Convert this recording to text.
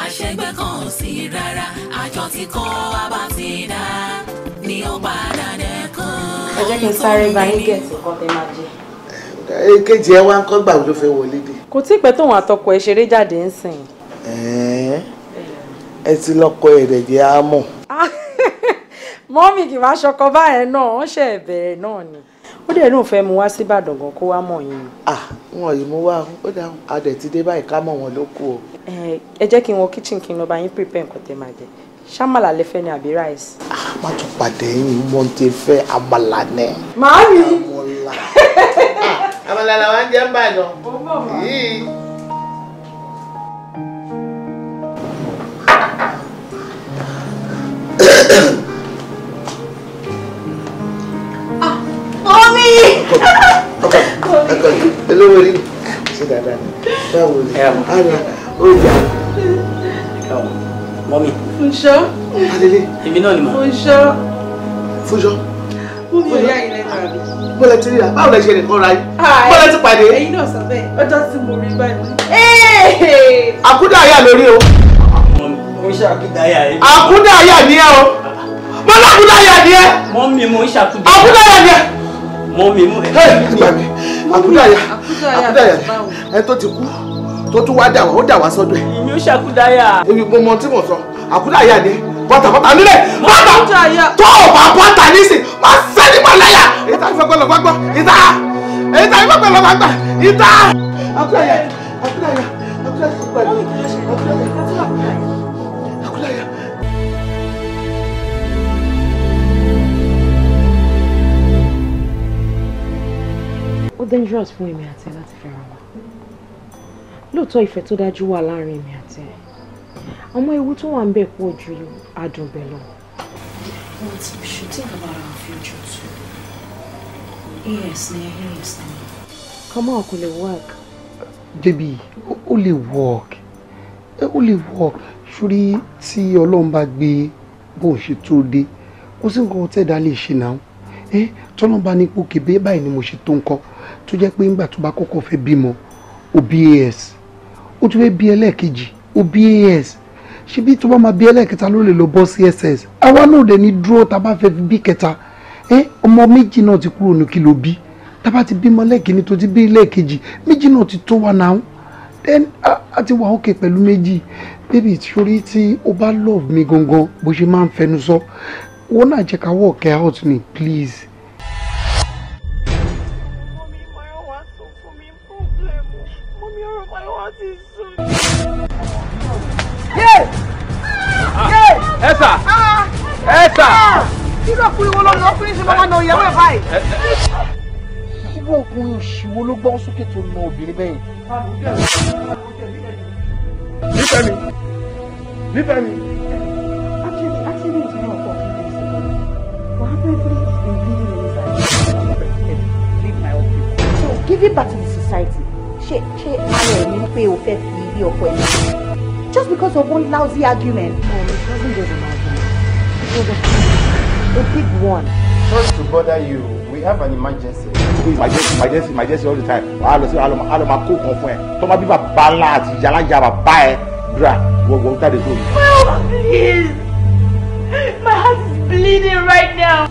àṣẹgbẹ́ kan ò sí rárá àjọ tí kò wá bá ti dá ni ó padà dẹ́kun. ẹ jẹ́ kí n sáré bá yín gẹ̀ẹ́sì kan tẹ́ máa jẹ. èkejì ẹ wá ń kọ́ gbà ló fẹ́ wọlé dé. kò tí ì pẹ́ tóun àtọkọ ẹ̀ ṣeré jáde ń sìn. ẹ ti lọ́kọ ẹ̀rẹ̀ jẹ́ àmọ́. mọ́mì kì í wá ṣọkọ báyẹn náà wọ́n ṣe bẹ̀rẹ̀ náà ni ó dẹ̀ lóun fẹ́ mu wá sí Ìbàdàn gan kó wá mọ̀ yín. wọn yìí mú wá ó dáhùn adẹ̀ ti dé báyìí ká mọ̀ wọn ló kú o. ẹ jẹ́ kí n wọ kitchen kí n lọ bá yín prepare nǹkan tẹ́ máa jẹ ṣámàlà lẹ fẹ́ ni àbí rice. má tún pàdé yín mo ti fẹ́ àmàlà nẹ. màámi. àmàlà làwọn jẹ́ ń bàdàn. Mọ́mí! Ọkọ̀ olówó rí ṣe dáadáa ni. Báwo ni? Ara ó jà. Mọ́mí. Fúnṣọ́. Adélé. Èmi náà ni mà. Fúnṣọ́. Fúnṣọ́. Mọ́mí ò yá yín lẹ́nu àbí. Bọ́lá ti rí ra, báwo lẹ ṣe lè kọ́ra yín? Bọ́lá ti pàdé. Ẹ̀yin náà sọ bẹ́ẹ̀, ọjọ́ tí mo rí báyìí. Àkúdàáyà lórí o. Mo ń ṣàkúdàáyà ẹ. Àkúdàáyà ni ẹ o. Mo ní àkúdàáyà ni ẹ. Mọ́mí mo ń ṣàkúdàáyà. Àkúdàáyà ni ẹ. Mọ́mí mo. Àkúdàáyà. Àkúdàáyà. Ẹ tó ti kú tó tún wá dà wá ó dà wá sọ́dọ̀ ẹ̀. Èmi ò ṣàkúdàáyà. Èmi mo mọ tí mo sọ àkúdàáyà ni bọ́tà nílẹ̀ bọ́tà tó o bá bọ́tà nísìn máa sẹ́ni máa láyà. Ìta ìfọ̀gbọ́n lọ gbàgbọ́ ìta ìta ìfọ̀gbọ́n lọ gbàgbọ́ ìta. Àkúdàáyà àkúdàáyà àkúdàáyà. Ó dangerous fún èmi àti ẹ láti fẹ́ràn wa. Lóòótọ́ ìfẹ́ tó dájú wà láàrin èmi àti ẹ. Àwọn ewu tó wà ń bẹ pọ̀ ju adùn bẹ̀ lọ. But we should think about our future too. Yes, yes. Come on, kò lè work. Baby, ó lè work. Ó lè work. Ṣùrí tí Ọlọ́run bá gbé bó ṣe tó dé. Kò sí nǹkan tẹ́dá lè ṣe náà. Tọ́lọ́run bá ní ipò kébé báyìí ni mo ṣe tó nǹkan. Tó jẹ́ pé ńgbà tó bá kọ́kọ́ fẹ́ bímọ, ó bí AS. Ó tún fẹ́ bí ẹlẹ́ẹ̀kejì, ó bí AS. Ṣebí tó bá máa bí ẹlẹ́ẹ̀kẹta ló lè lọ bọ́ sí SS. Àwa náà dẹ̀ ní dúró tá bá fẹ́ bí kẹta. Ọmọ méjì náà ti kúrò ní kí ló bí. Tá bá ti bímọ lẹ́ẹ̀kíní tó ti bí lẹ́ẹ̀kejì, méjì náà ti tó wa náà. Then a ti wà okay pẹ̀lú méjì. Baby, sórí tí o bá love mi gangan bó ṣe máa ń fẹnu sọ. Wọ́n náà jẹ́ ká work out ni, please. Esa! Esa! Kí ló kúrò wọ́n lọ́nà ọkùnrin ṣe máa ń na ìyàwó ẹ̀ báyìí? Ṣé ọkùnrin òṣìwò ló gbọ́ sókè tó na obìnrin bẹ́ẹ̀? Nífẹ̀ẹ́ mi! Nífẹ̀ẹ́ mi! Actually, it's not for what happened is been living inside. Leave my office. So, give it back to the society. Ṣé ara ẹ̀ ní pé o fẹ́ fi ilé ọkọ ẹ̀ náà? Just because of one lousy argument. No, it wasn't just an argument. It was a big one. Sorry to bother you. We have an emergency. Emergency all the time. I'll ma kó kan fún ẹ. Tó ma bí bàbá ńlá àti yàlájà bàbá ẹ. Bra, wọ́n jáde tó. Oh, please. My heart is bleeding right now.